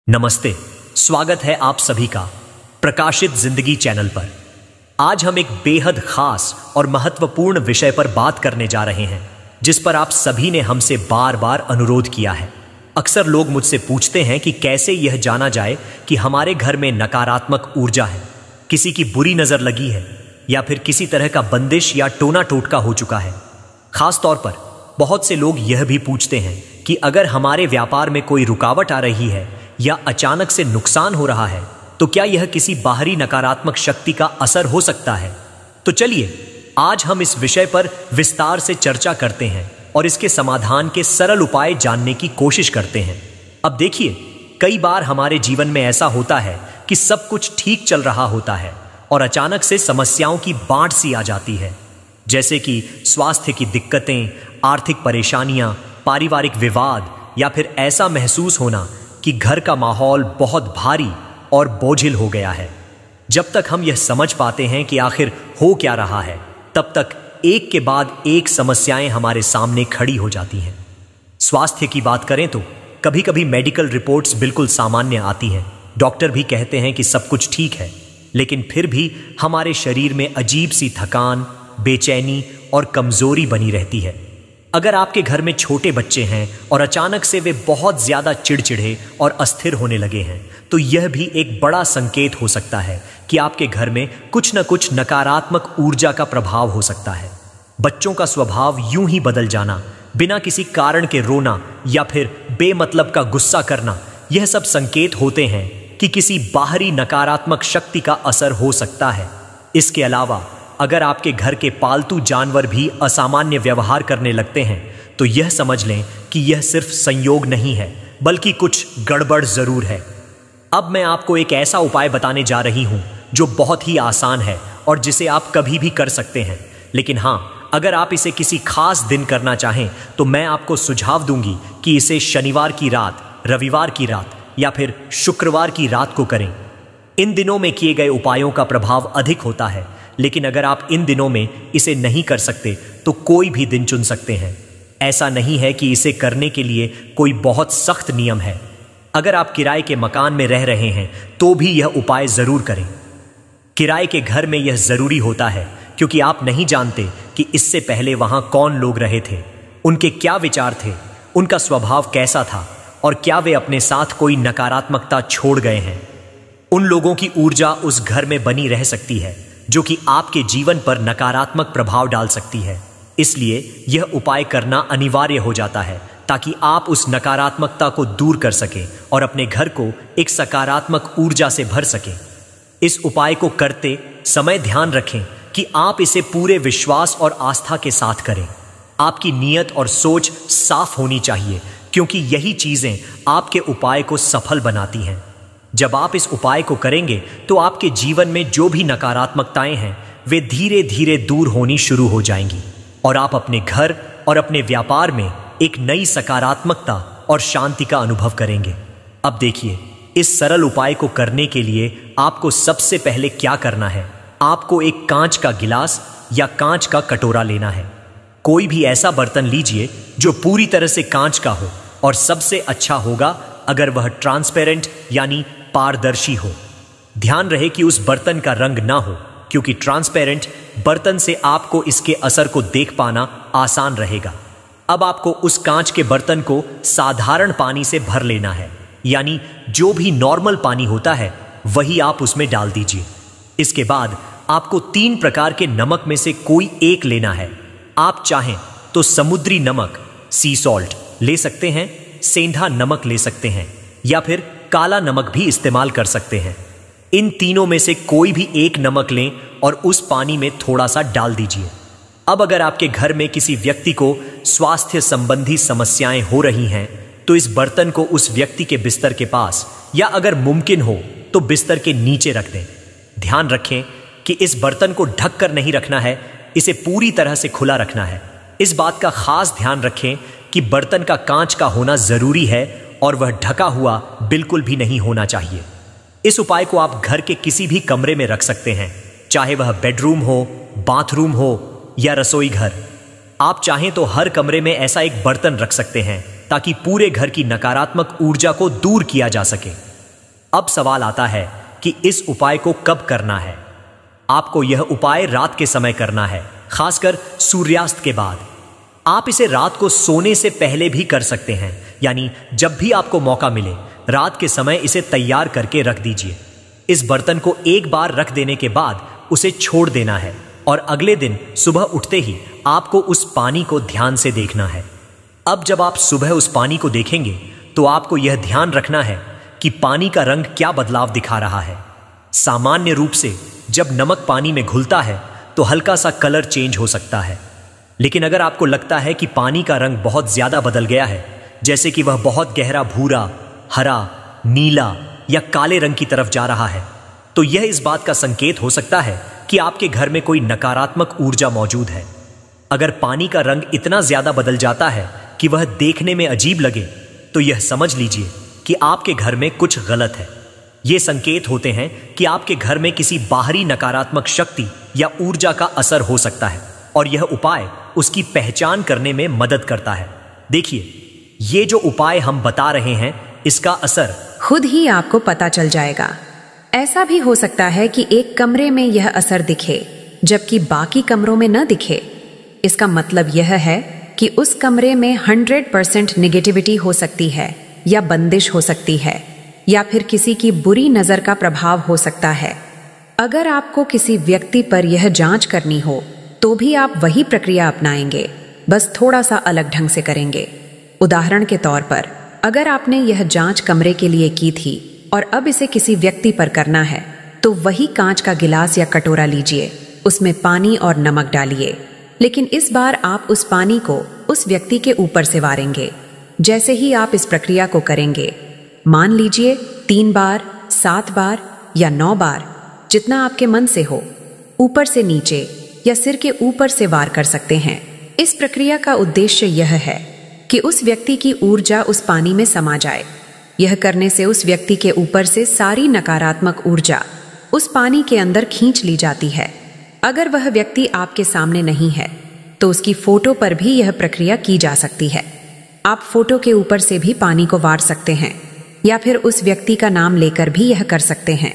नमस्ते, स्वागत है आप सभी का प्रकाशित जिंदगी चैनल पर। आज हम एक बेहद खास और महत्वपूर्ण विषय पर बात करने जा रहे हैं, जिस पर आप सभी ने हमसे बार बार अनुरोध किया है। अक्सर लोग मुझसे पूछते हैं कि कैसे यह जाना जाए कि हमारे घर में नकारात्मक ऊर्जा है, किसी की बुरी नजर लगी है या फिर किसी तरह का बंदिश या टोना टोटका हो चुका है। खास तौर पर बहुत से लोग यह भी पूछते हैं कि अगर हमारे व्यापार में कोई रुकावट आ रही है या अचानक से नुकसान हो रहा है तो क्या यह किसी बाहरी नकारात्मक शक्ति का असर हो सकता है। तो चलिए आज हम इस विषय पर विस्तार से चर्चा करते हैं और इसके समाधान के सरल उपाय जानने की कोशिश करते हैं। अब देखिए, कई बार हमारे जीवन में ऐसा होता है कि सब कुछ ठीक चल रहा होता है और अचानक से समस्याओं की बाढ़ सी आ जाती है, जैसे कि स्वास्थ्य की दिक्कतें, आर्थिक परेशानियां, पारिवारिक विवाद या फिर ऐसा महसूस होना कि घर का माहौल बहुत भारी और बोझिल हो गया है। जब तक हम यह समझ पाते हैं कि आखिर हो क्या रहा है, तब तक एक के बाद एक समस्याएं हमारे सामने खड़ी हो जाती हैं। स्वास्थ्य की बात करें तो कभी कभी मेडिकल रिपोर्ट्स बिल्कुल सामान्य आती हैं, डॉक्टर भी कहते हैं कि सब कुछ ठीक है, लेकिन फिर भी हमारे शरीर में अजीब सी थकान, बेचैनी और कमजोरी बनी रहती है। अगर आपके घर में छोटे बच्चे हैं और अचानक से वे बहुत ज्यादा चिड़चिड़े और अस्थिर होने लगे हैं, तो यह भी एक बड़ा संकेत हो सकता है कि आपके घर में कुछ न कुछ नकारात्मक ऊर्जा का प्रभाव हो सकता है। बच्चों का स्वभाव यूं ही बदल जाना, बिना किसी कारण के रोना या फिर बेमतलब का गुस्सा करना, यह सब संकेत होते हैं कि किसी बाहरी नकारात्मक शक्ति का असर हो सकता है। इसके अलावा अगर आपके घर के पालतू जानवर भी असामान्य व्यवहार करने लगते हैं, तो यह समझ लें कि यह सिर्फ संयोग नहीं है, बल्कि कुछ गड़बड़ जरूर है। अब मैं आपको एक ऐसा उपाय बताने जा रही हूं जो बहुत ही आसान है और जिसे आप कभी भी कर सकते हैं। लेकिन हां, अगर आप इसे किसी खास दिन करना चाहें तो मैं आपको सुझाव दूंगी कि इसे शनिवार की रात, रविवार की रात या फिर शुक्रवार की रात को करें। इन दिनों में किए गए उपायों का प्रभाव अधिक होता है, लेकिन अगर आप इन दिनों में इसे नहीं कर सकते तो कोई भी दिन चुन सकते हैं। ऐसा नहीं है कि इसे करने के लिए कोई बहुत सख्त नियम है। अगर आप किराए के मकान में रह रहे हैं तो भी यह उपाय जरूर करें। किराए के घर में यह जरूरी होता है क्योंकि आप नहीं जानते कि इससे पहले वहां कौन लोग रहे थे, उनके क्या विचार थे, उनका स्वभाव कैसा था और क्या वे अपने साथ कोई नकारात्मकता छोड़ गए हैं। उन लोगों की ऊर्जा उस घर में बनी रह सकती है जो कि आपके जीवन पर नकारात्मक प्रभाव डाल सकती है। इसलिए यह उपाय करना अनिवार्य हो जाता है ताकि आप उस नकारात्मकता को दूर कर सकें और अपने घर को एक सकारात्मक ऊर्जा से भर सकें। इस उपाय को करते समय ध्यान रखें कि आप इसे पूरे विश्वास और आस्था के साथ करें। आपकी नीयत और सोच साफ होनी चाहिए, क्योंकि यही चीजें आपके उपाय को सफल बनाती हैं। जब आप इस उपाय को करेंगे तो आपके जीवन में जो भी नकारात्मकताएं हैं वे धीरे धीरे दूर होनी शुरू हो जाएंगी और आप अपने घर और अपने व्यापार में एक नई सकारात्मकता और शांति का अनुभव करेंगे। अब देखिए, इस सरल उपाय को करने के लिए आपको सबसे पहले क्या करना है। आपको एक कांच का गिलास या कांच का कटोरा लेना है। कोई भी ऐसा बर्तन लीजिए जो पूरी तरह से कांच का हो, और सबसे अच्छा होगा अगर वह ट्रांसपेरेंट यानी पारदर्शी हो। ध्यान रहे कि उस बर्तन का रंग ना हो, क्योंकि ट्रांसपेरेंट बर्तन से आपको इसके असर को देख पाना आसान रहेगा। अब आपको उस कांच के बर्तन को साधारण पानी से भर लेना है, यानी जो भी नॉर्मल पानी होता है वही आप उसमें डाल दीजिए। इसके बाद आपको 3 प्रकार के नमक में से कोई एक लेना है। आप चाहें तो समुद्री नमक, सी सॉल्ट ले सकते हैं, सेंधा नमक ले सकते हैं या फिर काला नमक भी इस्तेमाल कर सकते हैं। इन तीनों में से कोई भी एक नमक लें और उस पानी में थोड़ा सा डाल दीजिए। अब अगर आपके घर में किसी व्यक्ति को स्वास्थ्य संबंधी समस्याएं हो रही हैं, तो इस बर्तन को उस व्यक्ति के बिस्तर के पास या अगर मुमकिन हो तो बिस्तर के नीचे रख दें। ध्यान रखें कि इस बर्तन को ढक कर नहीं रखना है, इसे पूरी तरह से खुला रखना है। इस बात का खास ध्यान रखें कि बर्तन का कांच का होना जरूरी है और वह ढका हुआ बिल्कुल भी नहीं होना चाहिए। इस उपाय को आप घर के किसी भी कमरे में रख सकते हैं, चाहे वह बेडरूम हो, बाथरूम हो या रसोई घर। आप चाहें तो हर कमरे में ऐसा एक बर्तन रख सकते हैं ताकि पूरे घर की नकारात्मक ऊर्जा को दूर किया जा सके। अब सवाल आता है कि इस उपाय को कब करना है। आपको यह उपाय रात के समय करना है, खासकर सूर्यास्त के बाद। आप इसे रात को सोने से पहले भी कर सकते हैं, यानी जब भी आपको मौका मिले रात के समय इसे तैयार करके रख दीजिए। इस बर्तन को एक बार रख देने के बाद उसे छोड़ देना है और अगले दिन सुबह उठते ही आपको उस पानी को ध्यान से देखना है। अब जब आप सुबह उस पानी को देखेंगे तो आपको यह ध्यान रखना है कि पानी का रंग क्या बदलाव दिखा रहा है। सामान्य रूप से जब नमक पानी में घुलता है तो हल्का सा कलर चेंज हो सकता है, लेकिन अगर आपको लगता है कि पानी का रंग बहुत ज्यादा बदल गया है, जैसे कि वह बहुत गहरा भूरा, हरा, नीला या काले रंग की तरफ जा रहा है, तो यह इस बात का संकेत हो सकता है कि आपके घर में कोई नकारात्मक ऊर्जा मौजूद है। अगर पानी का रंग इतना ज्यादा बदल जाता है कि वह देखने में अजीब लगे, तो यह समझ लीजिए कि आपके घर में कुछ गलत है। ये संकेत होते हैं कि आपके घर में किसी बाहरी नकारात्मक शक्ति या ऊर्जा का असर हो सकता है और यह उपाय उसकी पहचान करने में मदद करता है। देखिए, ये जो उपाय हम बता रहे हैं, इसका असर खुद ही आपको पता चल जाएगा। ऐसा भी हो सकता है कि एक कमरे में यह असर दिखे जबकि बाकी कमरों में न दिखे। इसका मतलब यह है कि उस कमरे में 100% नेगेटिविटी हो सकती है या बंदिश हो सकती है या फिर किसी की बुरी नजर का प्रभाव हो सकता है। अगर आपको किसी व्यक्ति पर यह जांच करनी हो तो भी आप वही प्रक्रिया अपनाएंगे, बस थोड़ा सा अलग ढंग से करेंगे। उदाहरण के तौर पर, अगर आपने यह जांच कमरे के लिए की थी और अब इसे किसी व्यक्ति पर करना है, तो वही कांच का गिलास या कटोरा लीजिए, उसमें पानी और नमक डालिए, लेकिन इस बार आप उस पानी को उस व्यक्ति के ऊपर से वारेंगे। जैसे ही आप इस प्रक्रिया को करेंगे, मान लीजिए 3 बार, 7 बार या 9 बार, जितना आपके मन से हो, ऊपर से नीचे या सिर के ऊपर से वार कर सकते हैं। इस प्रक्रिया का उद्देश्य यह है कि उस व्यक्ति की ऊर्जा उस पानी में समा जाए। यह करने से उस व्यक्ति के ऊपर से सारी नकारात्मक ऊर्जा उस पानी के अंदर खींच ली जाती है। अगर वह व्यक्ति आपके सामने नहीं है तो उसकी फोटो पर भी यह प्रक्रिया की जा सकती है। आप फोटो के ऊपर से भी पानी को वार सकते हैं या फिर उस व्यक्ति का नाम लेकर भी यह कर सकते हैं,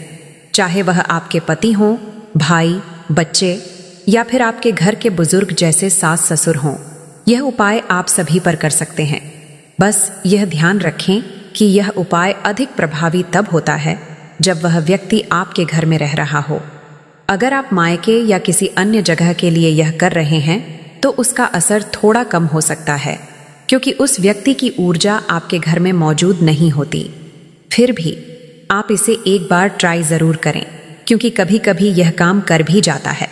चाहे वह आपके पति हों, भाई, बच्चे या फिर आपके घर के बुजुर्ग जैसे सास ससुर हों। यह उपाय आप सभी पर कर सकते हैं। बस यह ध्यान रखें कि यह उपाय अधिक प्रभावी तब होता है जब वह व्यक्ति आपके घर में रह रहा हो। अगर आप मायके या किसी अन्य जगह के लिए यह कर रहे हैं तो उसका असर थोड़ा कम हो सकता है, क्योंकि उस व्यक्ति की ऊर्जा आपके घर में मौजूद नहीं होती। फिर भी आप इसे एक बार ट्राई जरूर करें, क्योंकि कभी कभी यह काम कर भी जाता है।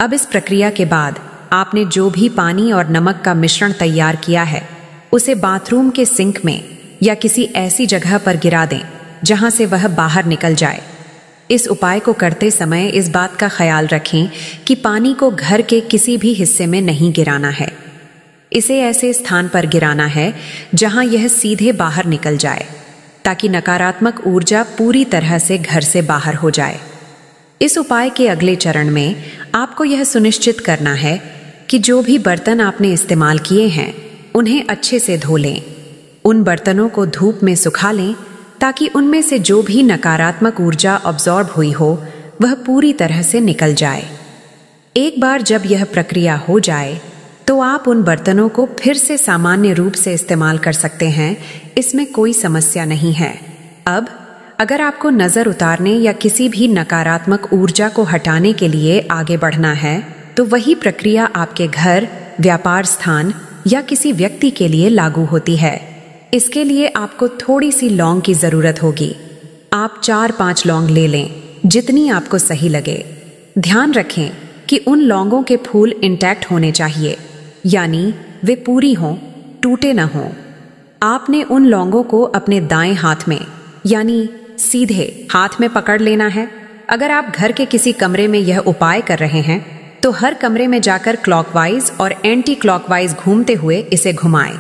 अब इस प्रक्रिया के बाद आपने जो भी पानी और नमक का मिश्रण तैयार किया है, उसे बाथरूम के सिंक में या किसी ऐसी जगह पर गिरा दें जहां से वह बाहर निकल जाए। इस उपाय को करते समय इस बात का ख्याल रखें कि पानी को घर के किसी भी हिस्से में नहीं गिराना है। इसे ऐसे स्थान पर गिराना है जहां यह सीधे बाहर निकल जाए, ताकि नकारात्मक ऊर्जा पूरी तरह से घर से बाहर हो जाए। इस उपाय के अगले चरण में आपको यह सुनिश्चित करना है कि जो भी बर्तन आपने इस्तेमाल किए हैं उन्हें अच्छे से धो लें। उन बर्तनों को धूप में सुखा लें ताकि उनमें से जो भी नकारात्मक ऊर्जा अब्जॉर्ब हुई हो वह पूरी तरह से निकल जाए। एक बार जब यह प्रक्रिया हो जाए तो आप उन बर्तनों को फिर से सामान्य रूप से इस्तेमाल कर सकते हैं, इसमें कोई समस्या नहीं है। अब अगर आपको नजर उतारने या किसी भी नकारात्मक ऊर्जा को हटाने के लिए आगे बढ़ना है तो वही प्रक्रिया आपके घर, व्यापार स्थान या किसी व्यक्ति के लिए लागू होती है। इसके लिए आपको थोड़ी सी लौंग की जरूरत होगी। आप 4-5 लौंग ले लें, जितनी आपको सही लगे। ध्यान रखें कि उन लौंगों के फूल इंटैक्ट होने चाहिए, यानी वे पूरी हों, टूटे न हों। आपने उन लौंगों को अपने दाएं हाथ में यानी सीधे हाथ में पकड़ लेना है। अगर आप घर के किसी कमरे में यह उपाय कर रहे हैं तो हर कमरे में जाकर क्लॉकवाइज और एंटी क्लॉकवाइज घूमते हुए इसे घुमाएं।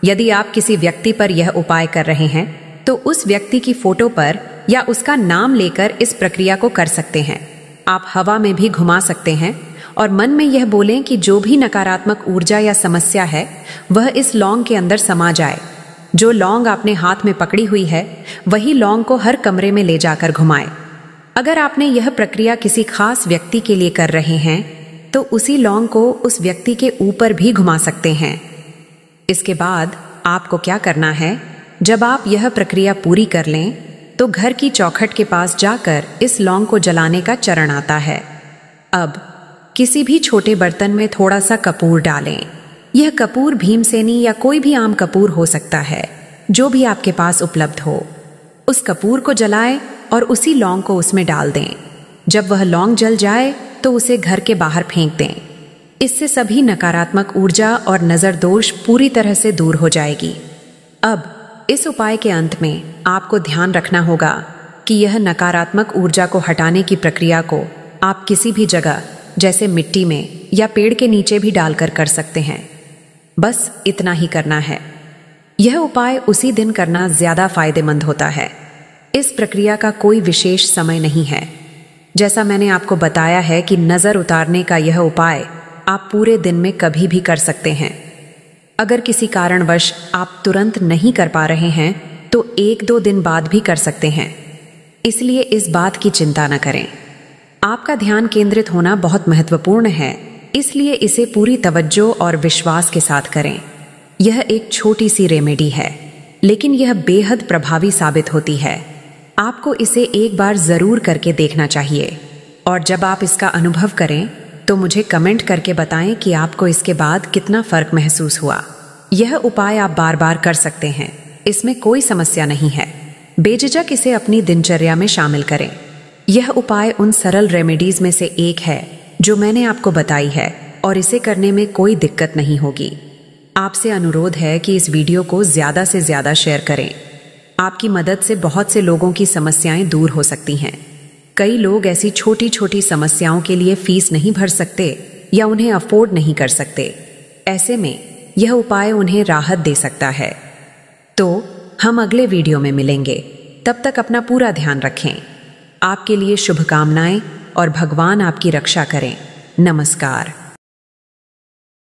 यदि आप किसी व्यक्ति पर यह उपाय कर रहे हैं तो उस व्यक्ति की फोटो पर या उसका नाम लेकर इस प्रक्रिया को कर सकते हैं। आप हवा में भी घुमा सकते हैं और मन में यह बोलें कि जो भी नकारात्मक ऊर्जा या समस्या है वह इस लौंग के अंदर समा जाए। जो लौंग आपने हाथ में पकड़ी हुई है वही लौंग को हर कमरे में ले जाकर घुमाएं। अगर आपने यह प्रक्रिया किसी खास व्यक्ति के लिए कर रहे हैं तो उसी लौंग को उस व्यक्ति के ऊपर भी घुमा सकते हैं। इसके बाद आपको क्या करना है, जब आप यह प्रक्रिया पूरी कर लें तो घर की चौखट के पास जाकर इस लौंग को जलाने का चरण आता है। अब किसी भी छोटे बर्तन में थोड़ा सा कपूर डालें। यह कपूर भीमसेनी या कोई भी आम कपूर हो सकता है, जो भी आपके पास उपलब्ध हो। उस कपूर को जलाएं और उसी लौंग को उसमें डाल दें। जब वह लौंग जल जाए तो उसे घर के बाहर फेंक दें। इससे सभी नकारात्मक ऊर्जा और नजर दोष पूरी तरह से दूर हो जाएगी। अब इस उपाय के अंत में आपको ध्यान रखना होगा कि यह नकारात्मक ऊर्जा को हटाने की प्रक्रिया को आप किसी भी जगह जैसे मिट्टी में या पेड़ के नीचे भी डालकर कर सकते हैं। बस इतना ही करना है। यह उपाय उसी दिन करना ज्यादा फायदेमंद होता है। इस प्रक्रिया का कोई विशेष समय नहीं है। जैसा मैंने आपको बताया है कि नजर उतारने का यह उपाय आप पूरे दिन में कभी भी कर सकते हैं। अगर किसी कारणवश आप तुरंत नहीं कर पा रहे हैं तो 1-2 दिन बाद भी कर सकते हैं। इसलिए इस बात की चिंता न करें। आपका ध्यान केंद्रित होना बहुत महत्वपूर्ण है, इसलिए इसे पूरी तवज्जो और विश्वास के साथ करें। यह एक छोटी सी रेमेडी है, लेकिन यह बेहद प्रभावी साबित होती है। आपको इसे एक बार जरूर करके देखना चाहिए और जब आप इसका अनुभव करें तो मुझे कमेंट करके बताएं कि आपको इसके बाद कितना फर्क महसूस हुआ। यह उपाय आप बार बार कर सकते हैं, इसमें कोई समस्या नहीं है। बेझिझक इसे अपनी दिनचर्या में शामिल करें। यह उपाय उन सरल रेमेडीज में से एक है जो मैंने आपको बताई है और इसे करने में कोई दिक्कत नहीं होगी। आपसे अनुरोध है कि इस वीडियो को ज्यादा से ज्यादा शेयर करें। आपकी मदद से बहुत से लोगों की समस्याएं दूर हो सकती हैं। कई लोग ऐसी छोटी छोटी समस्याओं के लिए फीस नहीं भर सकते या उन्हें अफोर्ड नहीं कर सकते। ऐसे में यह उपाय उन्हें राहत दे सकता है। तो हम अगले वीडियो में मिलेंगे। तब तक अपना पूरा ध्यान रखें। आपके लिए शुभकामनाएं और भगवान आपकी रक्षा करें। नमस्कार।